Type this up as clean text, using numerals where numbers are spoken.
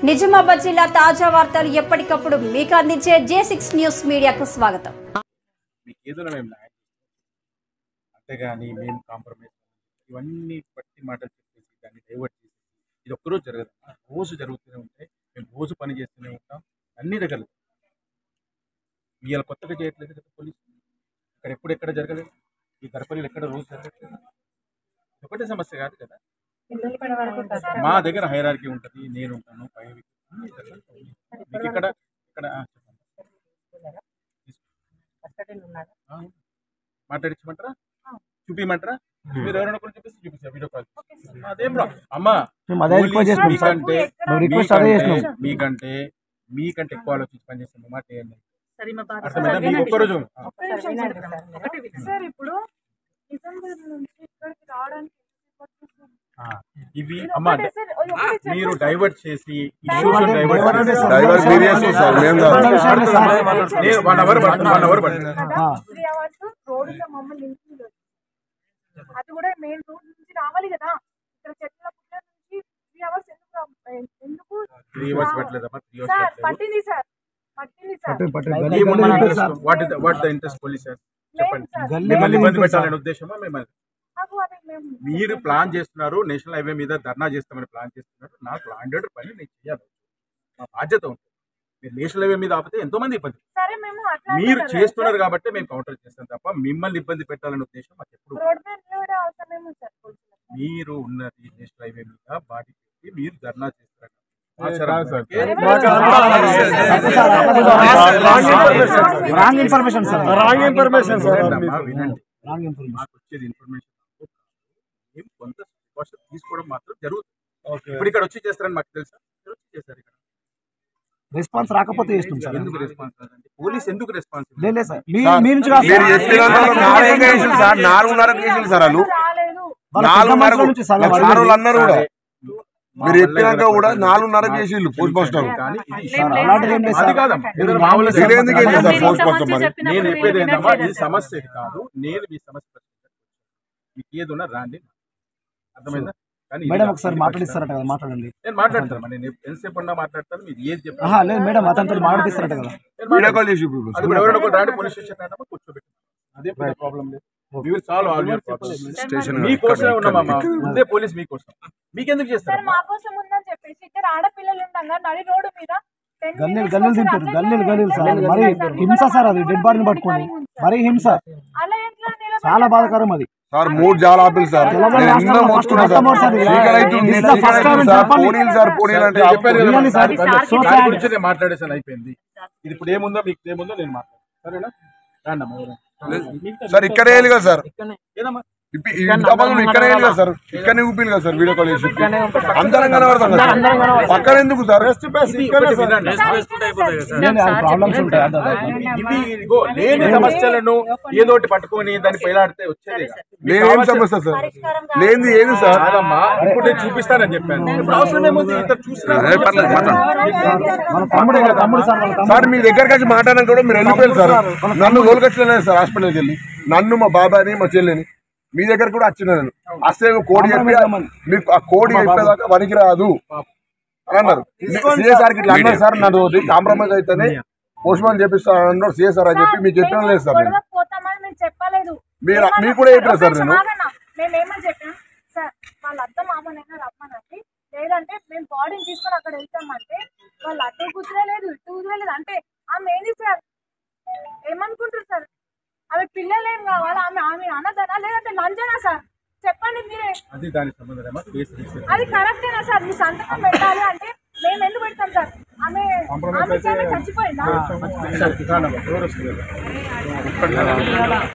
నిజామాబాద్ జిల్లా తాజా వార్తలు ఎప్పటికప్పుడు మీకు అందించే J6 న్యూస్ మీడియాకు స్వాగతం. మీకు ఏదైనా మేము అంతేగాని మేము కాంప్రమైజ్ ఇవన్నీ పట్టి మాటలు చెప్పేసి దాన్ని డైవర్ట్ చేసి ఇది ఒక్కరోజు జరగదు, రోజు జరుగుతూనే ఉంటాయి. మేము రోజు పని చేస్తూనే ఉంటాం అన్ని దగ్గర. ఇవాళ కొత్తగా చేయట్లేదు కదా పోలీసు, ఇక్కడ ఎక్కడ జరగలేదు, ఈ గడపల్లిలో ఎక్కడ రోజు జరగట్లేదు. ఒకటే సమస్య కాదు కదా, మా దగ్గర హైరార్కీ ఉంటుంది, నేను ఉంటాను పై మీకు ఇక్కడ మాట్లాడించమంటారా, చూపించమంటారా? మీరు ఎవరైనా కూడా చూపిస్తారు వీడియో కాల్. అదేం అమ్మా మీకంటే ఎక్కువ ఆలోచించి పనిచేస్తాను మాట ఏంటి అర్థమైందా? మీకు ఒక్కరోజు ఇవి అమ్మా మీరు డైవర్ట్ చేసి అది కూడా మెయిన్ రోడ్ నుంచి రావాలి కదా, ఇక్కడ చెట్ల పుట్ట నుంచి 3 అవర్స్ ఎందుకు 3 అవర్స్ పట్టలేదమ్మా? 3 అవర్స్ సార్ పట్టింది సార్, పట్టింది sir. What the interest police sir చెప్పండి. మిమ్మల్ని ఇబ్బంది పెట్టాలనే ఉద్దేశమా? మిమ్మల్ని మీరు ప్లాన్ చేస్తున్నారు, నేషనల్ హైవే మీద ధర్నా చేస్తామని ప్లాన్ చేస్తున్నారు. నాకు లాండెడ్ పని నేను చేయాలి, మా బాధ్యత ఉంటుంది. మీరు నేషనల్ హైవే మీద ఆపితే ఎంతో మంది ఇబ్బంది. మీరు చేస్తున్నారు కాబట్టి మేము కౌంటర్ చేస్తాం తప్ప మిమ్మల్ని ఇబ్బంది పెట్టాలనే ఉద్దేశం మాకు ఎప్పుడు. మీరు ఉన్నది నేషనల్ హైవే మీద బాడీ పెట్టి మీరు ధర్నా చేస్తారు. వినండి, మాకు వచ్చేది ఇన్ఫర్మేషన్ కొంత తీసుకోవడం మాత్రం జరుగుతుంది. ఇప్పుడు ఇక్కడ వచ్చి చేస్తారని మాకు తెలుసా? చేస్తారు. ఇక్కడ రెస్పాన్స్ రాకపోతే ఎందుకు రెస్పాన్స్ రాదండి? పోలీస్ ఎందుకు రెస్పాన్స్? అన్నారు కూడా మీరు చెప్పినాక కూడా 4:30 చేసిండు పోస్ట్ మాస్టర్. నేను చెప్పేది ఏంటమ్మా, ఇది సమస్య కాదు. నేను మీ సమస్య మీకు ఏదన్నా రాండి, అర్థమైందా? మేడం ఒకసారి మాట్లాడిస్తారట కదా, మాట్లాడండి. నేను మాట్లాడతాను, నేను ఎంతసేపు ఉన్నా మాట్లాడతాను. మీరు ఏది చెప్పారు? లేదు మేడం అతనితో మాట్లాడిస్తారట కదా, ఎవరైనా కూడా రాండి, పోలీస్ స్టేషన్ కూర్చోబెట్టి, అదే ప్రాబ్లం లేదు. మీకోసమే ఉన్నామమ్మా, ముందే పోలీస్ మీకోసం. మీకెందుకు చేస్తారు? మా కోసం ఉందని చెప్పేసి ఇద్దరు ఆడపిల్లలు ఉండగా నడి రోడ్డు మీద గల్లీలు తింటారు, గల్లీలు సార్. మరి హింస సార్, అది డెడ్ బాడీని పట్టుకొని మరీ హింస, చాలా బాధాకరం అది సార్. 3 జాల ఆపిల్ సార్, మాట్లాడేసాను, అయిపోయింది. ఇది ఇప్పుడు ఏముందో మీకు ఏముందో నేను మాట్లాడతాను, సరేనా? సార్ ఇక్కడే కదా సార్, ఇక్కడే కదా సార్, ఇక్కడనే ఊపిలు కదా సార్. వీడియో కాల్ చేసి అందరం కనబడతాం కదా, పక్కన ఎందుకు సార్? లేని సమస్యలను ఏదోటి పట్టుకొని దాన్ని పైలాడితే వచ్చేది. లేని సమస్య సార్, లేని ఏది సార్? ఇప్పుడు నేను చూపిస్తానని చెప్పాను. సార్ మీ దగ్గరకు వచ్చి మాట్లాడడం కూడా మీరు వెళ్ళిపోయారు సార్. నన్ను తోలుకొచ్చలేదు సార్ హాస్పిటల్కి వెళ్ళి, నన్ను మా బాబాని మా చెల్లిని. మీ దగ్గర కూడా వచ్చిన నేను అసే కోడి చెప్పి మీకు ఆ కోడి చెప్పేదాకా పనికి రాదు అని అన్నారు. సిఎస్ఆర్కి ఇట్లా అన్నారు సార్, నన్ను కాంప్రమైజ్ అయితేనే పోస్ట్ మార్టం చేపిస్తాను అన్నారు సిఎస్ఆర్ అని చెప్పి మీకు చెప్పడం లేదు సార్. మీరు మీకు కూడా చెప్పినా సార్ నేను. మేమేమని చెప్పాం సార్, వాళ్ళ అత్త మామనైనా రమ్మనండి, లేదంటే మేము బాడీని తీసుకొని అక్కడ వెళ్తామంటే వాళ్ళు అటు కుదరలేదు ఇటు కుదరలేదు అంటే ఆమె ఏంది సార్? ఏమనుకుంటారు సార్? ఆమె పిల్లలు ఏం కావాలి? ఆమె అన్నదనా లేదంటే లంచనా సార్? చెప్పండి మీరే. అది కరెక్టేనా సార్? మీ సంతకం పెట్టాలి అంటే మేము ఎందుకు పెడతాం సార్? ఆమె చచ్చిపోయిందా?